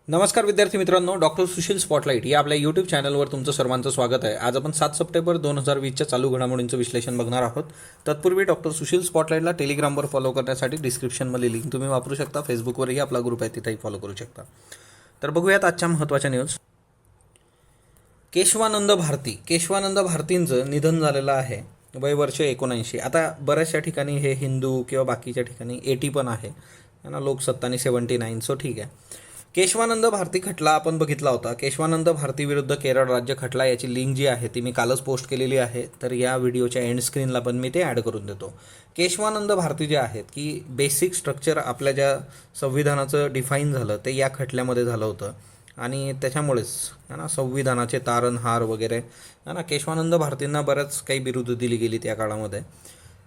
नमस्कार विद्यार्थी मित्रांनो, डॉक्टर सुशील स्पॉटलाईट या आपल्या यूट्यूब चॅनलवर तुमचं सर्वांचं स्वागत आहे. आज आपण 7 सप्टेंबर 2020च्या चालू घडामोडींचं विश्लेषण बघणार आहोत. तत्पूर्वी डॉक्टर सुशील स्पॉटलाईटला टेलिग्रामवर फॉलो करण्यासाठी डिस्क्रिप्शनमध्ये लिंक तुम्ही वापरू शकता. फेसबुकवरही आपला ग्रुप आहे, तिथेही फॉलो करू शकता. तर बघूयात आजच्या महत्त्वाच्या न्यूज. केशवानंद भारतींचं निधन झालेलं आहे. वय वर्ष 79. आता बऱ्याचशा ठिकाणी हे हिंदू किंवा बाकीच्या ठिकाणी 80 पण आहे ना, लोकसत्तानी 79. सो ठीक आहे. केशवानंद भारती खटला आपण बघितला होता. केशवानंद भारती विरुद्ध केरळ राज्य खटला याची लिंक जी आहे ती मी कालच पोस्ट केलेली आहे. तर या व्हिडिओच्या एंड स्क्रीनला पण मी ते ॲड करून देतो. केशवानंद भारती जे आहेत की बेसिक स्ट्रक्चर आपल्या ज्या संविधानाचं डिफाईन झालं ते या खटल्यामध्ये झालं होतं आणि त्याच्यामुळेच है ना संविधानाचे तारणहार वगैरे है ना केशवानंद भारतींना बऱ्याच काही बिरुदं दिली गेली त्या काळामध्ये.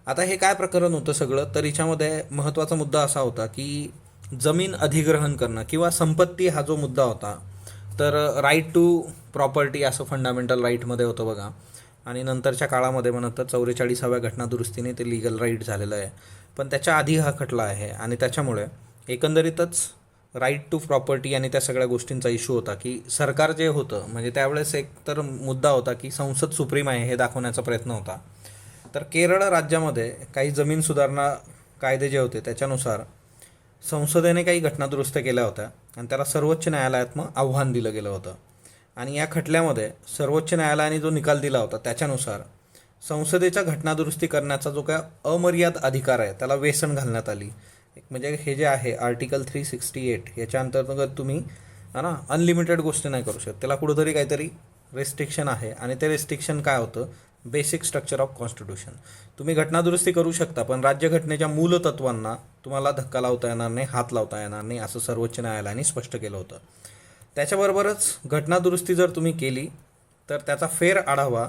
आता हे काय प्रकरण होतं सगळं, तर याच्यामध्ये महत्त्वाचा मुद्दा असा होता की जमीन अधिग्रहण करणं किंवा संपत्ती हा जो मुद्दा होता, तर राईट टू प्रॉपर्टी असं फंडामेंटल राईटमध्ये होतं बघा. आणि नंतरच्या काळामध्ये म्हणत 44व्या घटनादुरुस्तीने ते लिगल राईट झालेलं आहे. पण त्याच्या आधी हा खटला आहे आणि त्याच्यामुळे एकंदरीतच राईट टू प्रॉपर्टी आणि त्या सगळ्या गोष्टींचा इश्यू होता की सरकार जे होतं म्हणजे त्यावेळेस एक तर मुद्दा होता की संसद सुप्रीम आहे हे दाखवण्याचा प्रयत्न होता. तर केरळ राज्यामध्ये काही जमीन सुधारणा कायदे जे होते त्याच्यानुसार संसदेने काही घटना दुरुस्त केल्या होत्या आणि त्याला सर्वोच्च न्यायालयात मग आव्हान दिलं गेलं होतं. आणि या खटल्यामध्ये सर्वोच्च न्यायालयाने जो निकाल दिला होता त्याच्यानुसार संसदेच्या घटनादुरुस्ती करण्याचा जो काय अमर्याद अधिकार आहे त्याला वेसण घालण्यात आली. एक म्हणजे हे जे आहे आर्टिकल 368 याच्या अंतर्गत तुम्ही है ना अनलिमिटेड गोष्टी नाही करू शकत. त्याला कुठंतरी काहीतरी रेस्ट्रिक्शन आहे आणि ते रेस्ट्रिक्शन काय होतं, बेसिक स्ट्रक्चर ऑफ कॉन्स्टिट्यूशन. तुम्ही घटनादुरुस्ती करू शकता पण राज्यघटनेच्या मूल तत्वांना तुम्हाला धक्का लावता येणार नाही, हात लावता येणार नाही, असं सर्वोच्च न्यायालयाने स्पष्ट केलं होतं. त्याच्याबरोबरच घटनादुरुस्ती जर तुम्ही केली तर त्याचा फेर आढावा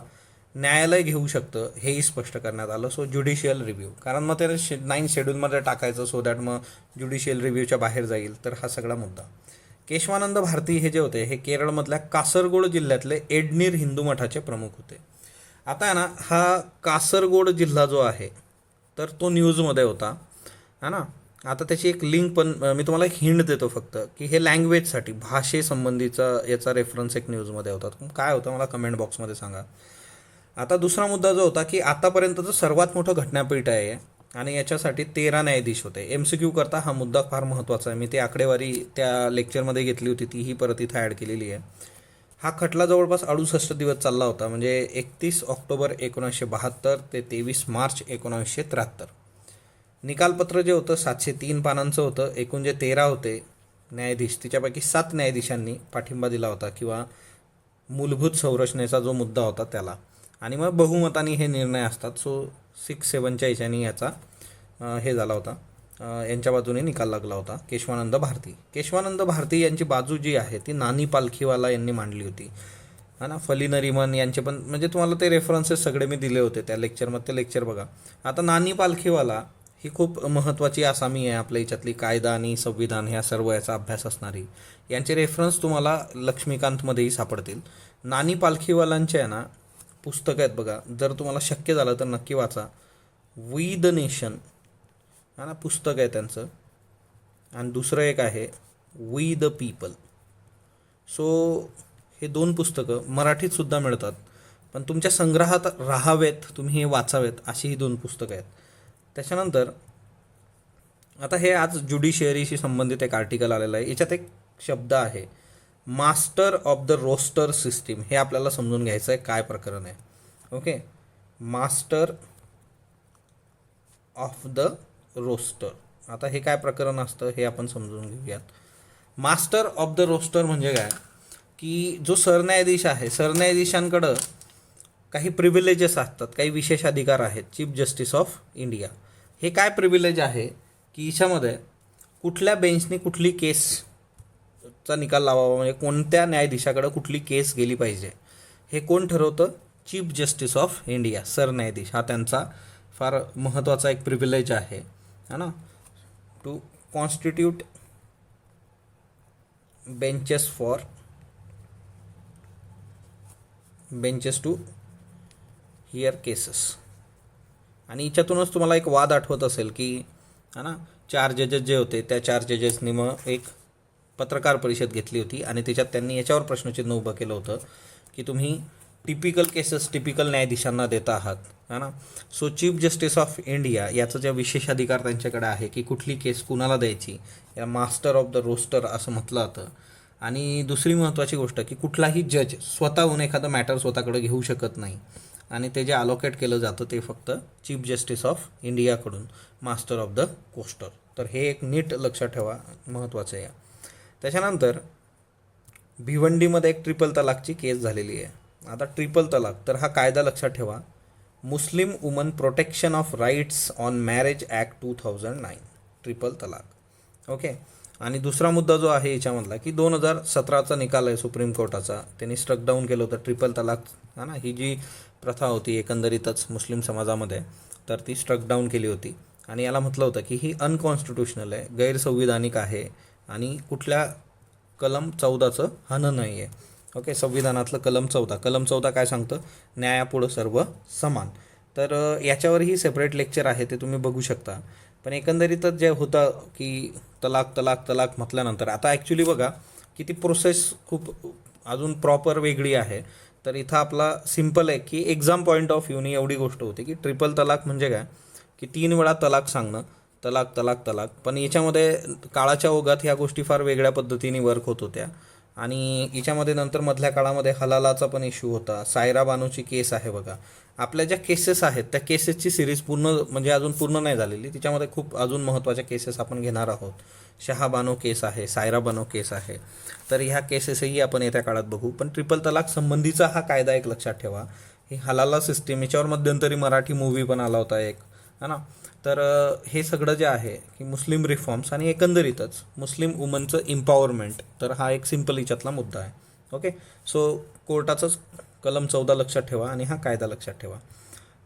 न्यायालय घेऊ शकतं हेही स्पष्ट करण्यात आलं. सो ज्युडिशियल रिव्ह्यू, कारण मग ते 9 शेड्यूलमध्ये टाकायचं सो दॅट मग ज्युडिशियल रिव्ह्यूच्या बाहेर जाईल. तर हा सगळा मुद्दा. केशवानंद भारती हे जे होते हे केरळमधल्या कासरगोड जिल्ह्यातले एडनीर हिंदू मठाचे प्रमुख होते. आता आहे ना हा कासरगोड जिल्हा जो आहे तर तो न्यूजमध्ये होता है ना. आता त्याची एक लिंक पण मी तुम्हाला एक हिंट देतो फक्त की हे लँग्वेजसाठी भाषेसंबंधीचा याचा रेफरन्स एक न्यूजमध्ये होता. काय होतं मला कमेंट बॉक्समध्ये सांगा. आता दुसरा मुद्दा जो होता की आतापर्यंतचं सर्वात मोठं घटनापीठ आहे आणि याच्यासाठी 13 न्यायाधीश होते. MCQ करता हा मुद्दा फार महत्त्वाचा आहे. मी ती आकडेवारी त्या लेक्चरमध्ये घेतली होती, तीही परत इथं ॲड केलेली आहे. हा खटला जवळपास 68 दिवस चालला होता, म्हणजे 31 ऑक्टोबर 1972 ते 23 मार्च 1973. निकालपत्र जे होतं 703 पानांचं होतं. एकूण जे 13 होते न्यायाधीश तिच्यापैकी 7 न्यायाधीशांनी पाठिंबा दिला होता किंवा मूलभूत संरचनेचा जो मुद्दा होता त्याला, आणि मग बहुमताने हे निर्णय असतात. सो 6-7च्या याच्यानी याचा हे झाला होता, यांच्या बाजूने निकाल लागला होता. केशवानंद भारती यांची बाजू जी आहे ती नानी पालखीवाला यांनी मांडली होती है ना. फली नरिमन यांचे पण म्हणजे तुम्हाला ते रेफरन्सेस सगळे मी दिले होते त्या लेक्चरमध्ये, ते लेक्चर बघा. आता नानी पालखीवाला ही खूप महत्त्वाची आसामी आहे आपल्या याच्यातली, कायदा आणि संविधान ह्या सर्व याचा अभ्यास असणारी. यांचे रेफरन्स तुम्हाला लक्ष्मीकांतमध्येही सापडतील. नानी पालखीवालांचे आहे ना पुस्तकं आहेत बघा, जर तुम्हाला शक्य झालं तर नक्की वाचा. वी द नेशन हा ना पुस्तक आहे त्यांचं, आणि दुसरं एक आहे वी द पीपल. सो हे 2 पुस्तकं मराठीतसुद्धा मिळतात, पण तुमच्या संग्रहात राहावेत, तुम्ही हे वाचावेत अशी ही 2 पुस्तकं आहेत. त्याच्यानंतर आता हे आज ज्युडिशियरीशी संबंधित एक आर्टिकल आलेलं आहे. याच्यात एक शब्द आहे master of the roster system. हे आपल्याला समजून घ्यायचं आहे काय प्रकरण आहे. Okay, master of the roster. आता हे काय प्रकरण असतं हे आपण समजून घेऊयात. मास्टर ऑफ द रोस्टर म्हणजे काय की जो सरन्यायाधीश आहे, सरन्यायाधीशांकडं काही प्रिव्हिलेजेस असतात, काही विशेष अधिकार आहेत. चीफ जस्टिस ऑफ इंडिया हे काय प्रिव्हिलेज आहे की याच्यामध्ये कुठल्या बेंचने कुठली केसचा निकाल लावावा, म्हणजे कोणत्या न्यायाधीशाकडं कुठली केस गेली पाहिजे हे कोण ठरवतं, चीफ जस्टिस ऑफ इंडिया, सरन्यायाधीश. हा त्यांचा फार महत्त्वाचा एक प्रिव्हिलेज आहे है ना, to constitute benches to hear cases. आणि याच्यातूनच तुम्हाला एक वाद आठवत असेल की है ना 4 जजेस जे होते त्या 4 जजेसनी मग एक पत्रकार परिषद घेतली होती आणि त्याच्यात त्यांनी याच्यावर प्रश्नचिन्ह उभं केलं होतं की तुम्ही टिपिकल केसेस टिपिकल न्यायाधीशांना देता आहात, है ना. So chief justice of India याचं ज्या विशेष अधिकार त्यांच्याकडे आहे की कुठली केस कुणाला द्यायची, या मास्टर ऑफ द रोस्टर असं म्हटलं जातं. आणि दुसरी महत्त्वाची गोष्ट की कुठलाही जज स्वतःहून एखादं मॅटर स्वतःकडे घेऊ शकत नाही आणि ते जे अलोकेट केलं जातं ते फक्त चीफ जस्टिस ऑफ इंडियाकडून, मास्टर ऑफ द कोस्टर. तर हे एक नीट लक्षात ठेवा, महत्त्वाचं आहे. त्याच्यानंतर भिवंडीमध्ये एक ट्रिपल तलाकची केस झालेली आहे. आता ट्रिपल तलाक, तर हा कायदा लक्षात ठेवा, Muslim woman protection of rights on marriage act 2009, triple talaq. Okay. आणि दुसरा मुद्दा जो आहे याच्यामधला की 2017चा निकाल आहे सुप्रीम कोर्टाचा, त्यांनी स्ट्रक डाऊन केलं होतं ट्रिपल तलाक, हा ना. ही जी प्रथा होती एकंदरीतच मुस्लिम समाजामध्ये, तर ती स्ट्रक डाऊन केली होती आणि याला म्हटलं होतं की ही अनकॉन्स्टिट्युशनल आहे, गैरसंविधानिक आहे आणि कुठल्या कलम 14चं हनन नाही आहे. ओके. संविधानातलं कलम 14 काय सांगतं, न्यायापुढं सर्व समान. तर याच्यावरही सेपरेट लेक्चर आहे, ते तुम्ही बघू शकता. पण एकंदरीतच जे होतं की तलाक तलाक तलाक म्हटल्यानंतर आता ॲक्च्युली बघा की ती प्रोसेस खूप अजून प्रॉपर वेगळी आहे. तर इथं आपला सिम्पल आहे की एक्झाम पॉईंट ऑफ व्ह्यूनी एवढी गोष्ट होती की ट्रिपल तलाक म्हणजे काय की 3 वेळा तलाक सांगणं, तलाक तलाक तलाक. पण याच्यामध्ये काळाच्या ओघात ह्या गोष्टी फार वेगळ्या पद्धतीने वर्क होत होत्या आणि याच्यामध्ये नंतर मधल्या काळामध्ये हलालाचा पण इश्यू होता. सायरा बानूची केस आहे बघा. आपल्या ज्या केसेस आहेत त्या केसेसची सिरीज पूर्ण म्हणजे अजून पूर्ण नाही झालेली, तिच्यामध्ये खूप अजून महत्त्वाच्या केसेस आपण घेणार आहोत. शहाबानो केस आहे, सायरा बानो केस आहे, तर ह्या केसेसही आपण येत्या काळात बघू. पण ट्रिपल तलाक संबंधीचा हा कायदा एक लक्षात ठेवा. ही हलाला सिस्टीम, याच्यावर मध्यंतरी मराठी मूव्ही पण आला होता एक, है ना. तर हे सगळं जे आहे की मुस्लिम रिफॉर्म्स आणि एकंदरीतच मुस्लिम वुमनचं इम्पॉवरमेंट, तर हा एक सिम्पल याच्यातला मुद्दा आहे. ओके. सो कोर्टाचंच कलम 14 लक्षात ठेवा आणि हा कायदा लक्षात ठेवा.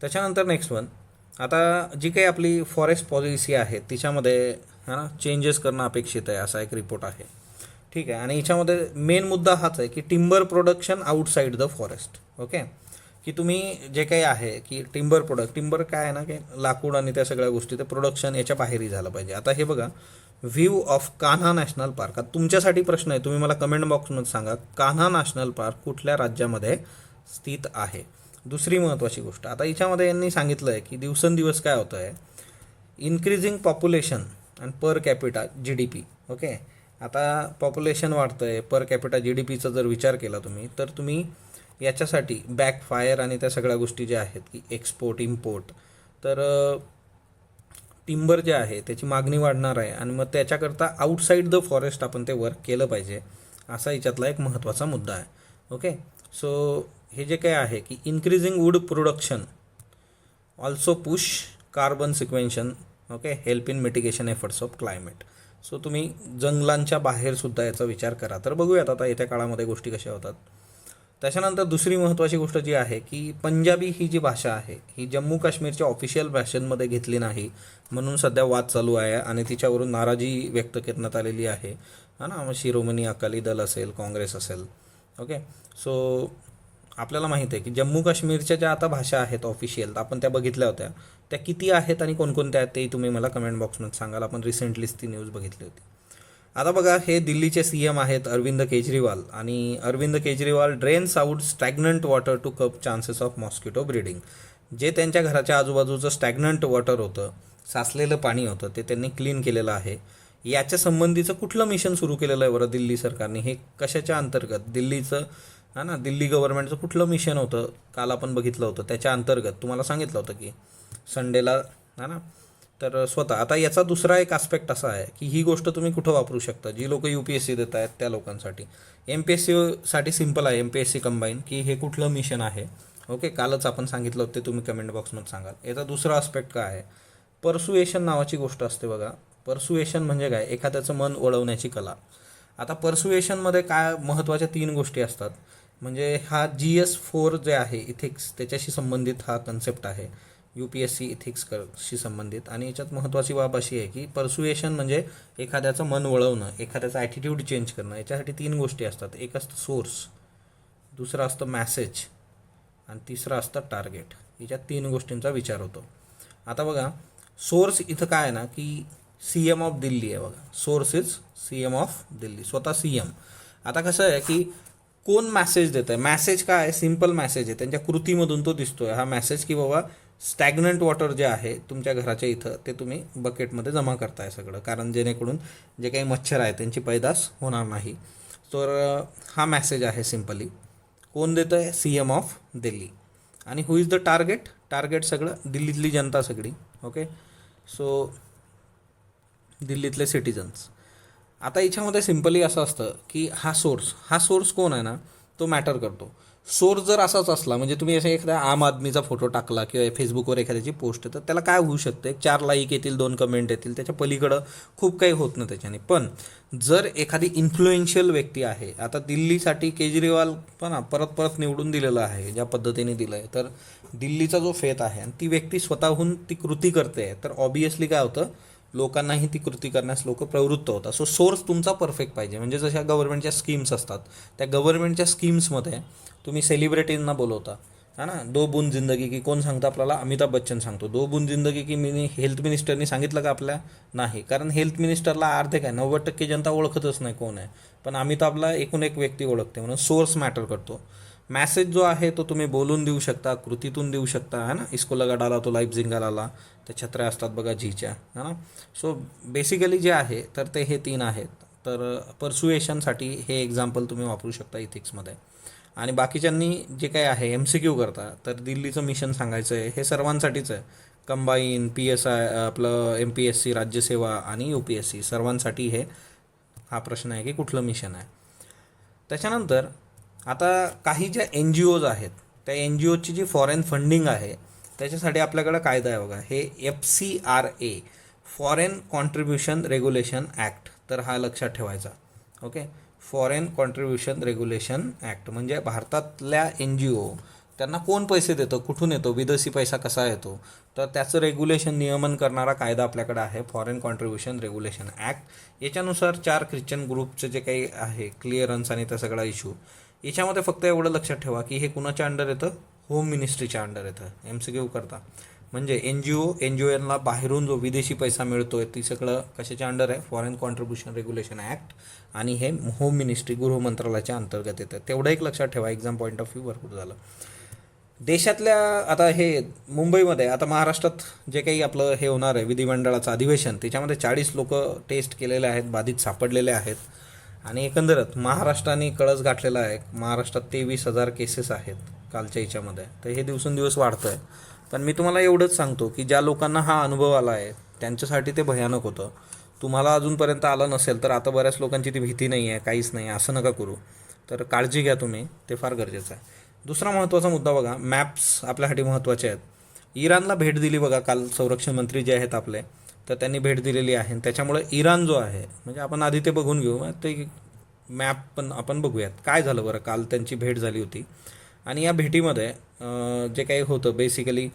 त्याच्यानंतर नेक्स्ट वन, आता जी काही आपली फॉरेस्ट पॉलिसी आहे तिच्यामध्ये है ना चेंजेस करणं अपेक्षित आहे, असा एक रिपोर्ट आहे. ठीक आहे. आणि याच्यामध्ये मेन मुद्दा हाच आहे की timber production outside the forest. Okay. की तुम्ही जे काही आहे की टिंबर काय आहे ना की लाकूड आणि त्या सगळ्या गोष्टी, ते प्रोडक्शन याच्या बाहेरही झालं पाहिजे. आता हे बघा, view of Kanha national park. आता तुमच्यासाठी प्रश्न आहे, तुम्ही मला कमेंट बॉक्समध्ये सांगा कान्हा नॅशनल पार्क कुठल्या राज्यामध्ये स्थित आहे. दुसरी महत्त्वाची गोष्ट, आता याच्यामध्ये यांनी सांगितलं आहे की दिवसेंदिवस काय होतं आहे, increasing population and per capita GDP. Okay. आता पॉप्युलेशन वाढतं आहे, पर कॅपिटा GDPचा जर विचार केला तुम्ही, तर तुम्ही याच्यासाठी बॅकफायर आणि त्या सगळ्या गोष्टी ज्या आहेत की एक्सपोर्ट इम्पोर्ट, तर टिंबर जे आहे त्याची मागणी वाढणार आहे आणि मग त्याच्याकरता आउटसाईड द फॉरेस्ट आपण ते वर्क केलं पाहिजे, असा याच्यातला एक महत्त्वाचा मुद्दा आहे. ओके. सो हे जे काय आहे की increasing wood production also push carbon sequestration. Okay. Help in mitigation efforts of climate. So तुम्ही जंगलांच्या बाहेरसुद्धा याचा विचार करा. तर बघूयात आता येत्या काळामध्ये गोष्टी कशा होतात. त्याच्यानंतर दुसरी महत्त्वाची गोष्ट जी आहे की पंजाबी ही जी भाषा आहे ही जम्मू काश्मीरच्या ऑफिशियल भाषांमध्ये घेतली नाही, म्हणून सध्या वाद चालू आहे आणि तिच्यावरून नाराजी व्यक्त करण्यात आलेली आहे, हा ना. मग शिरोमणी अकाली दल असेल, काँग्रेस असेल. ओके. सो आपल्याला माहीत आहे की जम्मू काश्मीरच्या ज्या आता भाषा आहेत ऑफिशियल, आपण त्या बघितल्या होत्या, त्या किती आहेत आणि कोणकोणत्या आहेत तेही तुम्ही मला कमेंट बॉक्समध्ये सांगाल. आपण रिसेंटलीच ती न्यूज बघितली होती. आता बघा, हे दिल्लीचे CM आहेत अरविंद केजरीवाल, आणि Arvind Kejriwal drains out stagnant water to cup chances of mosquito breeding. जे त्यांच्या घराच्या आजूबाजूचं स्टॅग्नंट वॉटर होतं, साचलेलं पाणी होतं, ते त्यांनी क्लीन केलेलं आहे. याच्या संबंधीचं कुठलं मिशन सुरू केलेलं आहे बरं दिल्ली सरकारने, हे कशाच्या अंतर्गत, दिल्लीचं हा ना दिल्ली गव्हर्नमेंटचं कुठलं मिशन होतं, काल आपण बघितलं होतं, त्याच्या अंतर्गत तुम्हाला सांगितलं होतं की संडेला, हा ना. तर स्वतः आता याचा दुसरा एक आस्पेक्ट असा आहे की ही गोष्ट तुम्ही कुठं वापरू शकता, जी लोक UPSC देत आहेत त्या लोकांसाठी. MPSCसाठी सिम्पल आहे, MPSC कंबाईन, की हे कुठलं मिशन आहे. ओके. कालच आपण सांगितलं होतं, ते तुम्ही कमेंट बॉक्समध्ये सांगाल. याचा दुसरा आस्पेक्ट काय आहे, परसुएशन नावाची गोष्ट असते बघा. परसुएशन म्हणजे काय, एखाद्याचं मन वळवण्याची कला. आता परसुएशनमध्ये काय महत्त्वाच्या 3 गोष्टी असतात, म्हणजे हा GS4 जे आहे इथिक्स, त्याच्याशी संबंधित हा कन्सेप्ट आहे, UPSC इथिक्सशी संबंधित. आणि याच्यात महत्त्वाची बाब अशी आहे की परसुएशन म्हणजे एखाद्याचं मन वळवणं, एखाद्याचा ॲटिट्यूड चेंज करणं. याच्यासाठी 3 गोष्टी असतात, एक असतं सोर्स, दुसरं असतं मॅसेज आणि तिसरं असतं टार्गेट. याच्यात 3 गोष्टींचा विचार होतो. आता बघा, सोर्स इथं काय आहे ना की CM ऑफ दिल्ली आहे बघा, source is CM of Delhi, स्वतः CM. आता कसं आहे की कोण मॅसेज देत आहे, मॅसेज काय आहे, सिम्पल मॅसेज आहे, त्यांच्या कृतीमधून तो दिसतोय हा मॅसेज की बाबा स्टॅग्नंट वॉटर जे आहे तुमच्या घराच्या इथं ते तुम्ही बकेटमध्ये जमा करताय सगळं, कारण जेणेकरून जे काही मच्छर आहे त्यांची पैदास होणार नाही. तर हा मॅसेज आहे सिम्पली. कोण देतं आहे, CM ऑफ दिल्ली. आणि हु इज द टार्गेट, टार्गेट सगळं दिल्लीतली जनता सगळी. ओके, सो दिल्लीतले सिटिझन्स. आता याच्यामध्ये सिम्पली असं असतं की हा सोर्स कोण आहे ना, तो मॅटर करतो. सोर्स जर असाच असला, म्हणजे तुम्ही असं एखाद्या आम आदमीचा फोटो टाकला किंवा फेसबुकवर एखाद्याची पोस्ट तर त्याला काय होऊ शकतं, 4 लाईक येतील, 2 कमेंट येतील, त्याच्या पलीकडं खूप काही होत नाही त्याच्याने. पण जर एखादी इन्फ्लुएन्शियल व्यक्ती आहे, आता दिल्लीसाठी केजरीवाल पण परत परत निवडून दिलेलं आहे ज्या पद्धतीने दिलं आहे, तर दिल्लीचा जो फेत आहे आणि ती व्यक्ती स्वतःहून ती कृती करते, तर ऑब्वियसली काय होतं, लोकांनाही ती कृती करण्यास लोक प्रवृत्त होतात. सो सोर्स तुमचा परफेक्ट पाहिजे. म्हणजे जशा गव्हर्नमेंटच्या स्कीम्स असतात, त्या गव्हर्नमेंटच्या स्कीम्समध्ये तुम्ही सेलिब्रिटींना बोलवता, है ना. 2 बूंद जिंदगी की कोण सांगतं आपल्याला, अमिताभ बच्चन सांगतो. 2 बूंद जिंदगी की हेल्थ मिनिस्टरनी सांगितलं का आपल्या, नाही, कारण हेल्थ मिनिस्टरला अर्धे काय 90% जनता ओळखतच नाही कोण आहे, पण अमिताभला एकूण एक व्यक्ती ओळखते. म्हणून सोर्स मॅटर करतो. मॅसेज जो आहे तो तुम्ही बोलून देऊ शकता, कृतीतून देऊ शकता, है ना. इसको लगा डाला तो लाईफ झिंगालाला, त्या छत्र्या असतात बघा जीच्या, है ना. सो बेसिकली जे आहे तर ते हे 3 आहेत. तर पर्सुएशनसाठी हे एक्झाम्पल तुम्ही वापरू शकता इथिक्समध्ये. आणि बाकीच्यांनी जे काही आहे MCQ करता, तर दिल्लीचं मिशन सांगायचं आहे, हे सर्वांसाठीच आहे. कंबाईन, PSI, आपलं MPSC राज्यसेवा आणि UPSC सर्वांसाठी हा प्रश्न आहे की कुठलं मिशन आहे. त्याच्यानंतर आता काही ज्या NGOज आहेत, त्या NGOची जी फॉरेन फंडिंग आहे त्याच्यासाठी आपल्याकडं कायदा आहे बघा, हे FCRA, foreign contribution regulation act. तर हा लक्षात ठेवायचा. Okay, foreign contribution regulation act म्हणजे भारतातल्या NGO त्यांना कोण पैसे देतं, कुठून येतो, विदेशी पैसा कसा येतो, तर त्याचं रेग्युलेशन, नियमन करणारा कायदा आपल्याकडे आहे, फॉरेन कॉन्ट्रीब्युशन रेग्युलेशन ॲक्ट. याच्यानुसार 4 ख्रिश्चन ग्रुपचं जे काही आहे क्लिअरन्स आणि त्या सगळा इश्यू, याच्यामध्ये फक्त एवढं लक्षात ठेवा की हे कुणाच्या अंडर येतं, होम मिनिस्ट्रीच्या अंडर येतं. MCQ करता म्हणजे NGOला बाहेरून जो विदेशी पैसा मिळतो आहे ती सगळं कशाच्या अंडर आहे, फॉरेन कॉन्ट्रीब्युशन रेग्युलेशन ॲक्ट, आणि हे होम मिनिस्ट्री, गृह मंत्रालयाच्या अंतर्गत येतं. तेवढं एक लक्षात ठेवा, एक्झाम पॉईंट ऑफ व्ह्यू भरपूर झालं. देशातल्या आता हे मुंबईमध्ये, आता महाराष्ट्रात जे काही आपलं हे होणार आहे विधिमंडळाचं अधिवेशन, त्याच्यामध्ये 40 लोक टेस्ट केलेले आहेत, बाधित सापडलेले आहेत. आणि एकंदरच महाराष्ट्राने कळस गाठलेला आहे. महाराष्ट्रात 23,000 केसेस आहेत कालच्या याच्यामध्ये, तर हे दिवसेंदिवस वाढतं आहे. पण मी तुम्हाला एवढंच सांगतो की ज्या लोकांना हा अनुभव आला आहे त्यांच्यासाठी ते भयानक होतं. तुम्हाला अजूनपर्यंत आलं नसेल तर आता बऱ्याच लोकांची ती भीती नाही आहे, काहीच नाही, असं नका करू. तर काळजी घ्या तुम्ही, ते फार गरजेचं आहे. दुसरा महत्त्वाचा मुद्दा बघा, मॅप्स आपल्यासाठी महत्त्वाचे आहेत. इराणला भेट दिली बघा काल संरक्षण मंत्री जे आहेत आपले, तर त्यांनी भेट दिलेली आहे. त्याच्यामुळे इराण जो आहे, म्हणजे आपण आधी ते बघून घेऊ, ते मॅप पण आपण बघूयात काय झालं बरं. काल त्यांची भेट झाली होती आणि या भेटीमध्ये जे काही होतं बेसिकली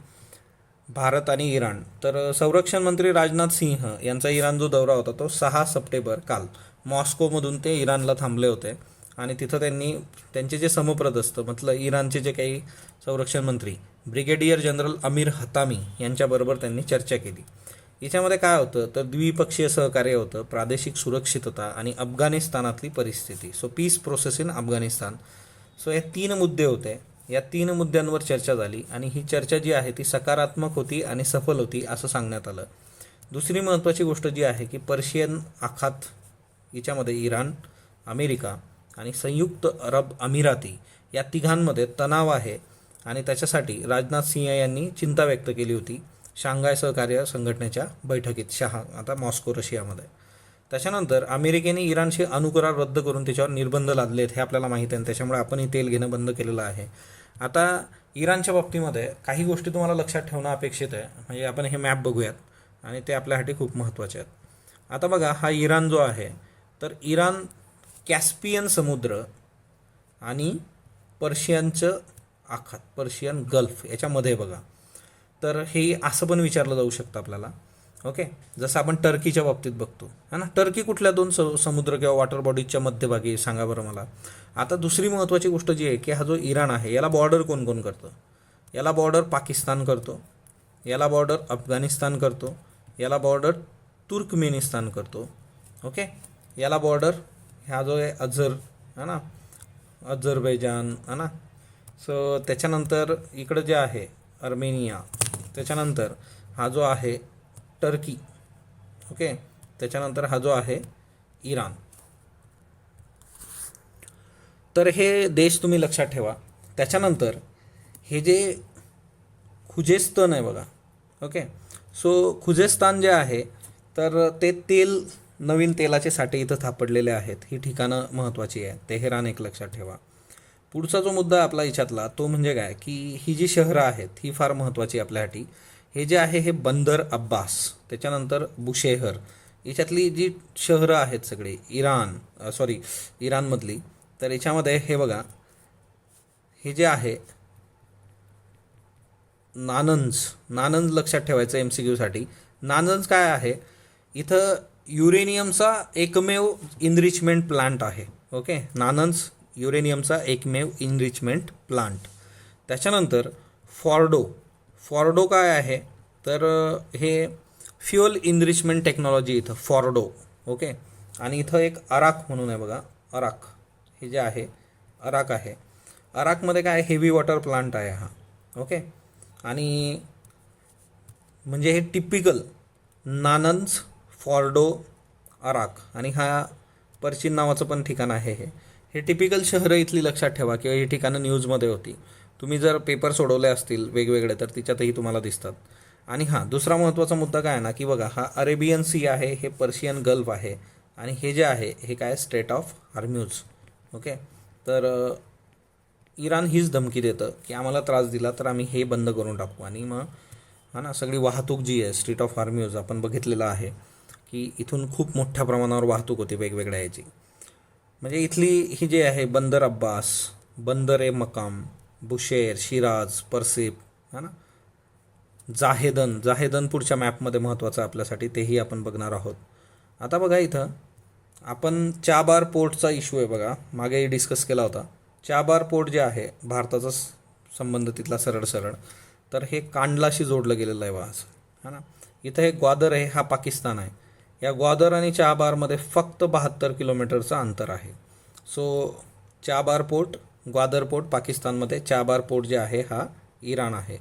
भारत आणि इराण. तर संरक्षण मंत्री राजनाथ सिंह यांचा इराण जो दौरा होता तो 6 सप्टेंबर काल मॉस्कोमधून ते इराणला थांबले होते. आणि तिथं त्यांनी त्यांचे जे समप्रदस्थ म्हटलं इराणचे जे काही संरक्षण मंत्री ब्रिगेडियर जनरल अमीर हतामी यांच्याबरोबर त्यांनी चर्चा केली. याच्यामध्ये काय होतं तर द्विपक्षीय सहकार्य होतं, प्रादेशिक सुरक्षितता आणि अफगाणिस्तानातली परिस्थिती. So peace process in Afghanistan. So हे 3 मुद्दे होते. या 3 मुद्द्यांवर चर्चा झाली आणि ही चर्चा जी आहे ती सकारात्मक होती आणि सफल होती असं सांगण्यात आलं. दुसरी महत्त्वाची गोष्ट जी आहे की पर्शियन आखात याच्यामध्ये इराण, अमेरिका आणि संयुक्त अरब अमिराती या तिघांमध्ये तणाव आहे आणि त्याच्यासाठी राजनाथ सिंह यांनी चिंता व्यक्त केली होती शांघाय सहकार्य संघटनेच्या बैठकीत आता मॉस्को रशियामध्ये. त्याच्यानंतर अमेरिकेने इराणशी अणुकरार रद्द करून त्याच्यावर निर्बंध लादलेत हे आपल्याला माहीत आहे, त्याच्यामुळे आपणही तेल घेणं बंद केलेलं आहे. आता इराणच्या बाबतीमध्ये काही गोष्टी तुम्हाला लक्षात ठेवणं अपेक्षित आहे. म्हणजे आपण हे मॅप बघूयात आणि ते आपल्यासाठी खूप महत्त्वाचे आहेत. आता बघा हा इराण जो आहे तर इराण कॅस्पियन समुद्र आणि पर्शियनचं आखात, पर्शियन गल्फ याच्यामध्ये बघा. तर हे असं पण विचारलं जाऊ शकतं आपल्याला. ओके, जसं आपण टर्कीच्या बाबतीत बघतो है ना, टर्की कुठल्या 2 समुद्र किंवा वॉटर बॉडीजच्या मध्यभागी सांगा बरं मला. आता दुसरी महत्त्वाची गोष्ट जी आहे की हा जो इराण आहे याला बॉर्डर कोण कोण करतं. याला बॉर्डर पाकिस्तान करतो, याला बॉर्डर अफगाणिस्तान करतो, याला बॉर्डर तुर्कमेनिस्तान करतो. ओके, याला बॉर्डर ह्या जो आहे अझर है ना, अझरबैजान है ना. सो त्याच्यानंतर इकडं जे आहे अर्मेनिया, त्याच्यानंतर हा जो आहे टर्की. ओके, त्याच्यानंतर हा जो आहे इराण. तर हे देश तुम्ही लक्षात ठेवा. त्याच्यानंतर हे जे खुजेस्तान आहे बघा. ओके, सो खुजेस्तान जे आहे तर ते नवीन तेलाचे साठे इथं सापडलेले आहेत. ही ठिकाणं महत्त्वाची आहे. तेहरान एक लक्षात ठेवा. पुढचा जो मुद्दा आपला याच्यातला तो म्हणजे काय की ही जी शहरं आहेत ही फार महत्त्वाची आपल्यासाठी. हे जे आहे हे बंदर अब्बास, त्याच्यानंतर बुशेहर, याच्यातली जी शहरं आहेत सगळी इराणमधली, तर याच्यामध्ये हे बघा हे जे आहे नानंज लक्षात ठेवायचं MCQसाठी. नानंज काय आहे, इथं युरेनियमचा एकमेव इनरिचमेंट प्लांट आहे. ओके, नानंज युरेनियमचा एकमेव इनरिचमेंट प्लांट. त्याच्यानंतर फॉर्डो काय आहे तर हे फ्युअल इनरिचमेंट टेक्नॉलॉजी इथं फॉर्डो. ओके, आणि इथं एक अराक म्हणून आहे बघा. अराक हे जे आहे अराक आहे. अराकमध्ये काय हेवी वॉटर प्लांट आहे हा. ओके, आणि म्हणजे हे टिपिकल नानंज, फॉर्डो, अराक आणि हा पर्चिन नावाचं पण ठिकाण आहे. हे टिपिकल शहरं इथली लक्षात ठेवा किंवा ही ठिकाणं न्यूजमध्ये होती. तुम्ही जर पेपर सोडवले असतील वेगवेगळे तर तिच्यातही तुम्हाला दिसतात. आणि हां, दुसरा महत्त्वाचा मुद्दा काय आहे ना की बघा हा अरेबियन सी आहे, हे पर्शियन गल्फ आहे आणि हे जे आहे हे काय स्ट्रेट ऑफ हॉर्म्यूज. ओके, तर इराण हीच धमकी देतं की आम्हाला त्रास दिला तर आम्ही हे बंद करून टाकू. आणि मग हा ना सगळी वाहतूक जी आहे स्ट्रेट ऑफ हॉर्म्यूज आपण बघितलेलं आहे की इथून खूप मोठ्या प्रमाणावर वाहतूक होती वेगवेगळ्या याची. म्हणजे इथली ही जे आहे बंदर अब्बास, बंदर ए मकाम, बुशेर, शिराज, पर्सिप है ना, जाहेदन पुढच्या मॅपमध्ये महत्त्वाचं आपल्यासाठी, तेही आपण बघणार आहोत. आता बघा इथं आपण चाबार पोर्टचा इश्यू आहे बघा, मागेही डिस्कस केला होता. चाबार पोर्ट जे आहे भारताचा संबंध तिथला सरळ, तर हे कांडलाशी जोडलं गेलेलं आहे बघा असं है ना. इथं हे ग्वादर आहे, हा पाकिस्तान आहे. या ग्वादर आणि चाबारमध्ये फक्त 72 किलोमीटरचं अंतर आहे. So Chabahar port, Gwadar port पाकिस्तानमध्ये, चाबार पोर्ट जे आहे हा इराण आहे.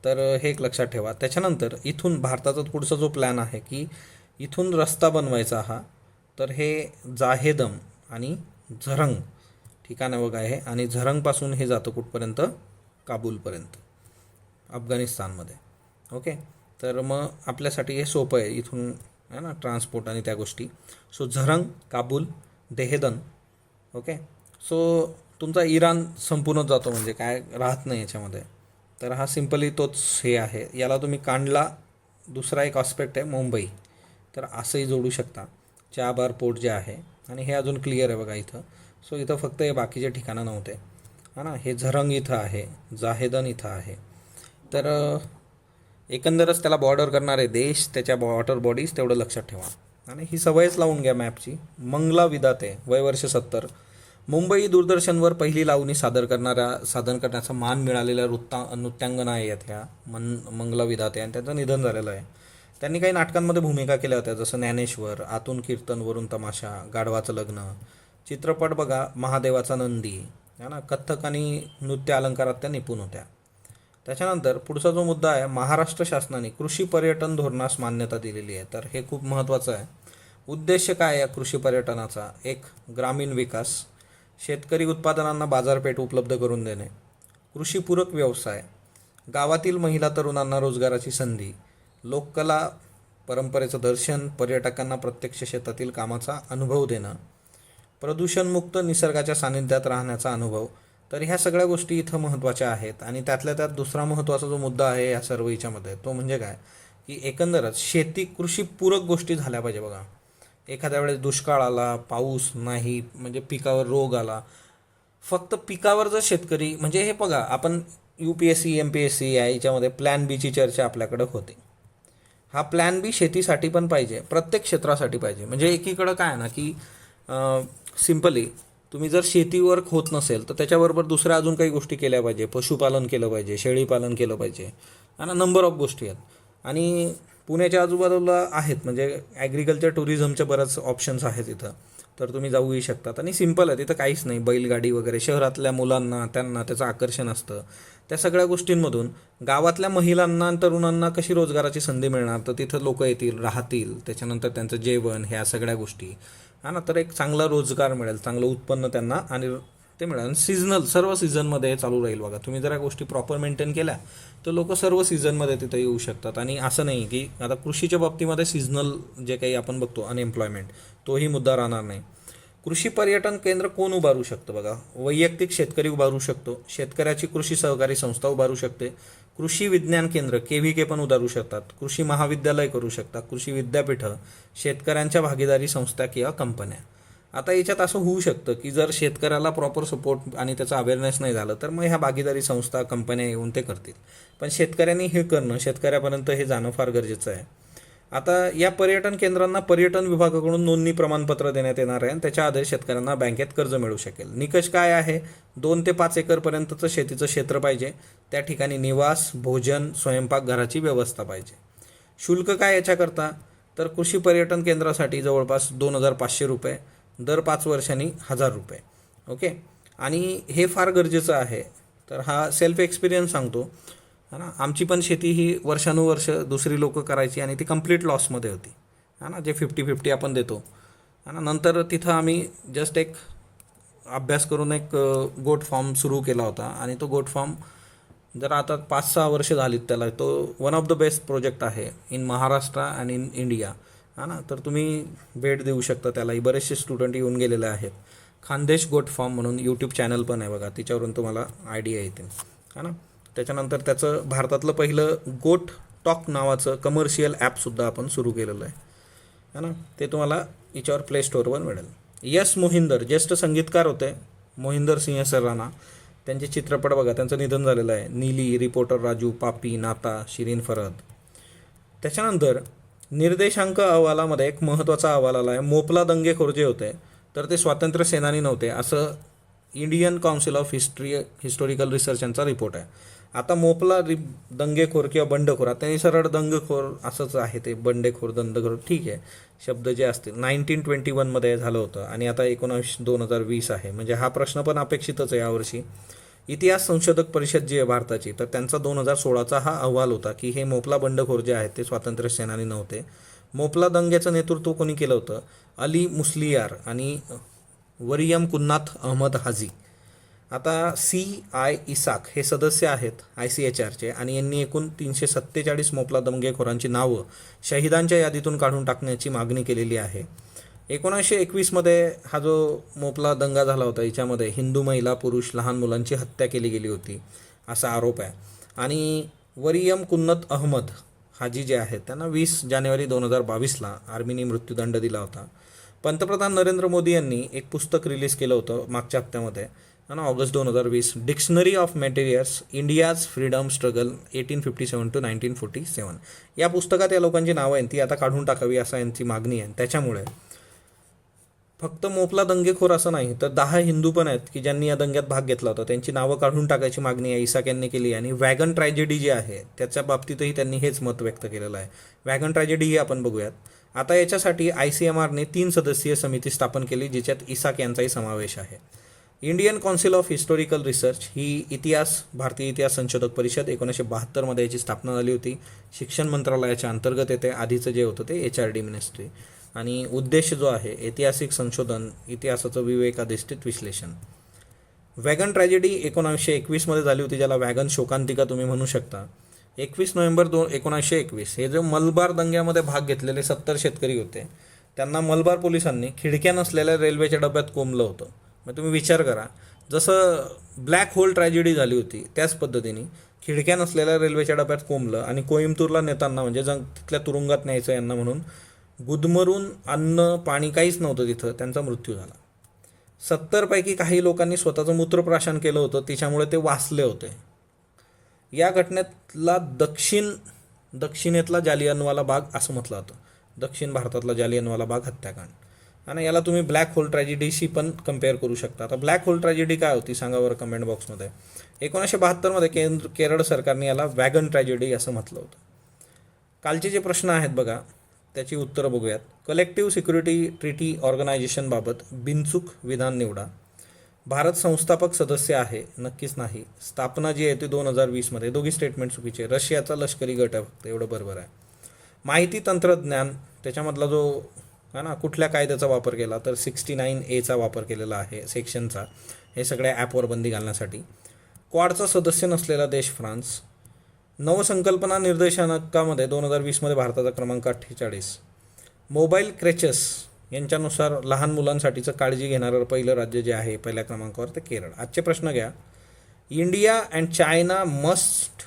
तर हे एक लक्षात ठेवा. त्याच्यानंतर इथून भारताचा पुढचा जो प्लॅन आहे की इथून रस्ता बनवायचा हा, तर हे जाहेदम आणि झरंग ठिकाण बघा आहे. आणि झरंगपासून हे जातं कुठपर्यंत, काबूलपर्यंत अफगाणिस्तानमध्ये. ओके, तर मग आपल्यासाठी हे सोपं आहे इथून है ना ट्रान्सपोर्ट आणि त्या गोष्टी. सो झरंग, काबूल, देहेदन. ओके, सो तुमचा इराण संपूर्ण जातो म्हणजे काय राहत नाही याच्यामध्ये. तर हा सिम्पली तोच हे आहे. याला तुम्ही कांडला, दुसरा एक आस्पेक्ट आहे मुंबई, तर असंही जोडू शकता. चाबार पोर्ट जे आहे आणि हे अजून क्लिअर आहे बघा इथं. सो इथं फक्त हे बाकीचे ठिकाणं नव्हते हा ना. हे झरंग इथं आहे, जाहेदन इथं आहे. तर एकंदरच त्याला बॉर्डर करणारे देश, त्याच्या वॉटर बॉडीज तेवढं लक्षात ठेवा. आणि ही सवयच लावून घ्या मॅपची. मंगला विदाते, वय वर्ष 70, मुंबई दूरदर्शनवर पहिली लावणी सादर करण्याचा मान मिळालेल्या नृत्यांगना आहेत ह्या मंगला विदाते, आणि त्यांचं निधन झालेलं आहे. त्यांनी काही नाटकांमध्ये भूमिका केल्या होत्या, जसं ज्ञानेश्वर, आतून कीर्तन वरून तमाशा, गाढवाचं लग्न, चित्रपट बघा महादेवाचा नंदी है ना, कथ्थक आणि नृत्य अलंकारात त्या निपुण होत्या. त्याच्यानंतर पुढचा जो मुद्दा आहे, महाराष्ट्र शासनाने कृषी पर्यटन धोरणास मान्यता दिलेली आहे. तर हे खूप महत्त्वाचं आहे. उद्देश काय आहे कृषी पर्यटनाचा? एक, ग्रामीण विकास, शेतकरी उत्पादनांना बाजारपेठ उपलब्ध करून देणे, कृषीपूरक व्यवसाय, गावातील महिला तरुणांना रोजगाराची संधी, लोककला परंपरेचं दर्शन, पर्यटकांना प्रत्यक्ष शेतातील कामाचा अनुभव देणं, प्रदूषणमुक्त निसर्गाच्या सानिध्यात राहण्याचा अनुभव. तर ह्या सगळ्या गोष्टी इथं महत्त्वाच्या आहेत. आणि त्यातल्या त्यात दुसरा महत्त्वाचा जो मुद्दा आहे या सर्व याच्यामध्ये तो म्हणजे काय की एकंदरच कृषीपूरक गोष्टी झाल्या पाहिजे बघा. एखाद्या वेळेस दुष्काळ आला, पाऊस नाही, म्हणजे पिकावर रोग आला, फक्त पिकावर जर शेतकरी म्हणजे हे बघा आपण UPSC MPSC याच्यामध्ये प्लॅन बीची चर्चा आपल्याकडं होते. हा प्लॅन बी शेतीसाठी पण पाहिजे, प्रत्येक क्षेत्रासाठी पाहिजे. म्हणजे एकीकडं काय ना की सिम्पली तुम्ही जर शेतीवर होत नसेल तर त्याच्याबरोबर दुसऱ्या अजून काही गोष्टी केल्या पाहिजे. पशुपालन केलं पाहिजे, शेळीपालन केलं पाहिजे, आणि नंबर ऑफ गोष्टी आहेत. आणि पुण्याच्या आजूबाजूला आहेत, म्हणजे ॲग्रिकल्चर टुरिझमचे बरेच ऑप्शन्स आहेत इथं, तर तुम्ही जाऊही शकतात. आणि सिम्पल आहे, तिथं काहीच नाही, बैलगाडी वगैरे. शहरातल्या मुलांना त्यांना त्याचं आकर्षण असतं. त्या सगळ्या गोष्टींमधून गावातल्या महिलांना आणि तरुणांना कशी रोजगाराची संधी मिळणार, तर तिथं लोक येतील, राहतील, त्याच्यानंतर त्यांचं जेवण, ह्या सगळ्या गोष्टी, हा ना, तर एक चांगला रोजगार मिळेल, चांगलं उत्पन्न त्यांना आणि ते मिळेल. आणि सीझनल, सर्व सीझनमध्ये हे चालू राहील बघा. तुम्ही जर या गोष्टी प्रॉपर मेंटेन केल्या तर लोक सर्व सीझनमध्ये तिथं येऊ शकतात. आणि असं नाही की आता कृषीच्या बाबतीमध्ये सीझनल जे काही आपण बघतो अनएम्प्लॉयमेंट, तोही मुद्दा राहणार नाही. कृषी पर्यटन केंद्र कोण उभारू शकतं बघा? वैयक्तिक शेतकरी उभारू शकतो, शेतकऱ्याची कृषी सहकारी संस्था उभारू शकते, कृषी विज्ञान केंद्र KVK पण उभारू शकतात, कृषी महाविद्यालय करू शकतात, कृषी विद्यापीठं, शेतकऱ्यांच्या भागीदारी संस्था किंवा कंपन्या. आता याच्यात असं होऊ शकतं की जर शेतकऱ्याला प्रॉपर सपोर्ट आणि त्याचा अवेअरनेस नाही झालं तर मग ह्या भागीदारी संस्था, कंपन्या येऊन ते करतील. पण शेतकऱ्यांनी हे करणं, शेतकऱ्यापर्यंत हे जाणं फार गरजेचं आहे. आता या पर्यटन केंद्रांना पर्यटन विभागाकडून नोंदणी प्रमाणपत्र देण्यात येणार आहे आणि त्याच्या आधारे शेतकऱ्यांना बँकेत कर्ज मिळू शकेल. निकष काय आहे? 2 ते 5 एकरपर्यंतचं शेतीचं क्षेत्र पाहिजे, त्या ठिकाणी निवास, भोजन, स्वयंपाकघराची व्यवस्था पाहिजे. शुल्क काय याच्याकरता? तर कृषी पर्यटन केंद्रासाठी जवळपास 2,500 रुपये, दर 5 वर्षांनी 1,000 रुपये. ओके. आणि हे फार गरजेचं आहे. तर हा सेल्फ एक्सपिरियन्स सांगतो, है ना. आमची पण शेती ही वर्षानुवर्ष दुसरी लोकं करायची आणि ती कंप्लीट लॉसमध्ये होती, है ना. जे 50-50 आपण देतो, है ना. नंतर तिथं आम्ही जस्ट एक अभ्यास करून एक गोट फार्म सुरू केला होता आणि तो गोट फार्म जर आता 5-6 वर्ष झालीत त्याला, तो one of the best project आहे in Maharashtra and in India, हा ना. तर तुम्ही भेट देऊ शकता त्यालाही. बरेचसे स्टुडंट येऊन गेलेले आहेत. खानदेश गोट फार्म म्हणून यूट्यूब चॅनल पण आहे बघा, तिच्यावरून तुम्हाला आयडिया येतील, हा ना. त्याच्यानंतर त्याचं भारतातलं पहिलं गोट टॉक नावाचं कमर्शियल ॲपसुद्धा आपण सुरू केलेलं आहे, है ना. ते तुम्हाला याच्यावर प्ले स्टोअरवर मिळेल. यस मोहिंदर ज्येष्ठ संगीतकार होते, मोहिंदर सिंह सराना. त्यांचे चित्रपट बघा, त्यांचं निधन झालेलं आहे. नीली, रिपोर्टर राजू, पापी, नाता, शिरीन फरहद. त्याच्यानंतर निर्देशांक अहवालामध्ये एक महत्त्वाचा अहवाल आला आहे. मोपला दंगेखोर जे होते तर ते स्वातंत्र्य सेनानी नव्हते, असं Indian Council of Historical research यांचा रिपोर्ट आहे. आता मोपला दंगेखोर किंवा बंडखोर, आता हे सरळ दंगखोर असंच आहे, ते बंडेखोर, दंडखोर, ठीक आहे, शब्द जे असतील. 1921 झालं होतं आणि आता 2020 आहे, म्हणजे हा प्रश्न पण अपेक्षितच आहे यावर्षी. इतिहास संशोधक परिषद जी आहे भारताची, तर त्यांचा 2016चा हा अहवाल होता की हे मोपला बंडखोर जे आहेत ते स्वातंत्र्य सेनानी नव्हते. मोपला दंग्याचं नेतृत्व कोणी केलं होतं? अली मुस्लियार आणि वरियम कुन्नाथ अहमद हाजी. आता CI इसाक हे सदस्य आहेत ICHRचे आणि यांनी एकूण 347 मोपला दंगेखोरांची नावं शहिदांच्या यादीतून काढून टाकण्याची मागणी केलेली आहे. 1921 हा जो मोपला दंगा झाला होता, याच्यामध्ये हिंदू महिला, पुरुष, लहान मुलांची हत्या केली गेली होती असा आरोप आहे. आणि वरियम कुन्नत अहमद हाजी जे आहेत त्यांना 20 जानेवारी 2022ला आर्मीने मृत्यूदंड दिला होता. पंतप्रधान नरेंद्र मोदी यांनी एक पुस्तक रिलीज केलं होतं मागच्या हप्त्यामध्ये, ना, August 2020, dictionary of materials India's freedom struggle 1857 to 1947. या पुस्तकात या लोकांची नावं आहेत ती आता काढून टाकावी असं यांची मागणी आहे. त्याच्यामुळे फक्त मोपला दंगेखोर असं नाही तर 10 हिंदू पण आहेत की ज्यांनी या दंग्यात भाग घेतला होता, त्यांची नावं काढून टाकायची मागणी आहे इसाक यांनी केली. आणि वॅगन ट्रॅजेडी जी आहे त्याच्या बाबतीतही त्यांनी हेच मत व्यक्त केलेलं आहे. वॅगन ट्रॅजेडी ही आपण बघूयात. आता याच्यासाठी ICMRने 3 सदस्यीय समिती स्थापन केली, जिच्यात इसाक यांचाही समावेश आहे. Indian Council of Historical Research ही भारतीय इतिहास संशोधक परिषद 1972 याची स्थापना झाली होती. शिक्षण मंत्रालयाच्या अंतर्गत येते. आधीचं जे होतं ते HRD मिनिस्ट्री. आणि उद्देश जो आहे ऐतिहासिक संशोधन, इतिहासाचं विवेकाधिष्ठित विश्लेषण. वॅगन ट्रॅजेडी 1921 झाली होती, ज्याला वॅगन शोकांतिका तुम्ही म्हणू शकता. 21 नोव्हेंबर 1921 हे जो मलबार दंग्यामध्ये भाग घेतलेले 70 शेतकरी होते, त्यांना मलबार पोलिसांनी खिडक्या नसलेल्या रेल्वेच्या डब्यात कोंबलं होतं. मग तुम्ही विचार करा, जसं ब्लॅक होल ट्रॅजेडी झाली होती त्याच पद्धतीने खिडक्या नसलेल्या रेल्वेच्या डब्यात कोंबलं आणि कोईम्बतूरला नेताना, म्हणजे तिथल्या तुरुंगात न्यायचं यांना म्हणून, गुदमरून अन्न पाणी काहीच नव्हतं तिथं, त्यांचा मृत्यू झाला. 70 पैकी काही लोकांनी स्वतःचं मूत्रप्राशन केलं होतं, त्याच्यामुळे ते वाचले होते. या घटनेतला दक्षिणेतला जालियनवाला बाग असं म्हटलं होतं, दक्षिण भारतातला जालियनवाला बाग हत्याकांड. आणि याला तुम्ही ब्लॅक होल ट्रॅजेडीशी पण कम्पेअर करू शकता. आता ब्लॅक होल ट्रॅजेडी काय होती सांगा बरं कमेंट बॉक्समध्ये. 1972 केरळ सरकारने याला वॅगन ट्रॅजेडी असं म्हटलं होतं. कालचे जे प्रश्न आहेत बघा त्याची उत्तरं बघूयात. कलेक्टिव्ह सिक्युरिटी ट्रीटी ऑर्गनायझेशनबाबत बिनचूक विधान निवडा. भारत संस्थापक सदस्य आहे, नक्कीच नाही. स्थापना जी आहे ती 2020मध्ये. दोघी स्टेटमेंट चुकीचे. रशियाचा लष्करी गट आहे फक्त, एवढं बरोबर आहे. माहिती तंत्रज्ञान त्याच्यामधला जो है ना कुठल्या कायद्याचा वापर केला तर 69A वापर केलेला आहे सेक्शनचा, हे सगळ्या ॲपवर बंदी घालण्यासाठी. क्वाडचा सदस्य नसलेला देश फ्रान्स. नवसंकल्पना निर्देशांकामध्ये 2020मध्ये भारताचा क्रमांक 48. मोबाईल क्रेचेस यांच्यानुसार लहान मुलांसाठीचं काळजी घेणारं पहिलं राज्य जे आहे पहिल्या क्रमांकावर ते केरळ. आजचे प्रश्न घ्या. India and China must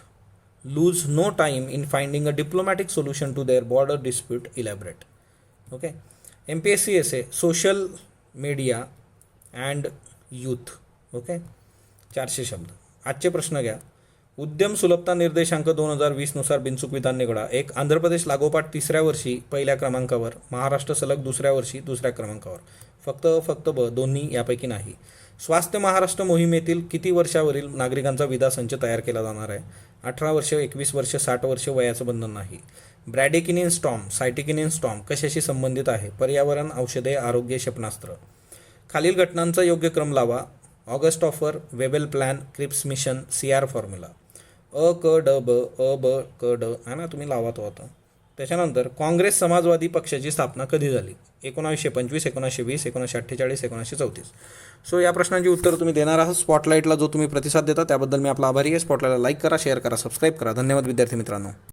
lose no time in finding a diplomatic solution to their border dispute elaborate. Okay. MPSC social media and youth. Okay. 400 शब्द. आजचे प्रश्न घ्या. उद्यम सुलभता निर्देशांक 2020नुसार बिनचूक विधान निवडा. एक, आंध्र प्रदेश लागोपाठ 3ऱ्या वर्षी पहिल्या क्रमांकावर, महाराष्ट्र सलग 2ऱ्या वर्षी 2ऱ्या क्रमांकावर. फक्त ब, दोन्ही यापैकी नाही. स्वास्थ्य महाराष्ट्र मोहिमेतील किती वर्षावरील नागरिकांचा विदा संच तयार केला जाणार आहे? 18 वर्ष, 21 वर्ष, 60 वर्ष वयाचं बंधन नाही. ब्रॅडेकिनिन स्टॉर्म, सायटिकिनिन स्टॉर्म कशाशी संबंधित आहे? पर्यावरण, औषधे, आरोग्य, क्षेपणास्त्र. खालील घटनांचा योग्य क्रम लावा. August offer, Wavell plan, Cripps mission, CR formula. क ड आहे ना, तुम्ही लावा तो आता. त्याच्यानंतर काँग्रेस समाजवादी पक्षाची स्थापना कधी झाली? 1925, 1920, 1948, 1934. सो या प्रश्नांची उत्तर तुम्ही देणार आहात. स्पॉटलाईटला जो तुम्ही प्रतिसाद देता त्याबद्दल मी आपला आभारी आहे. स्पॉटलाईटला लाईक करा, शेअर करा, सबस्क्राईब करा. धन्यवाद विद्यार्थी मित्रांनो.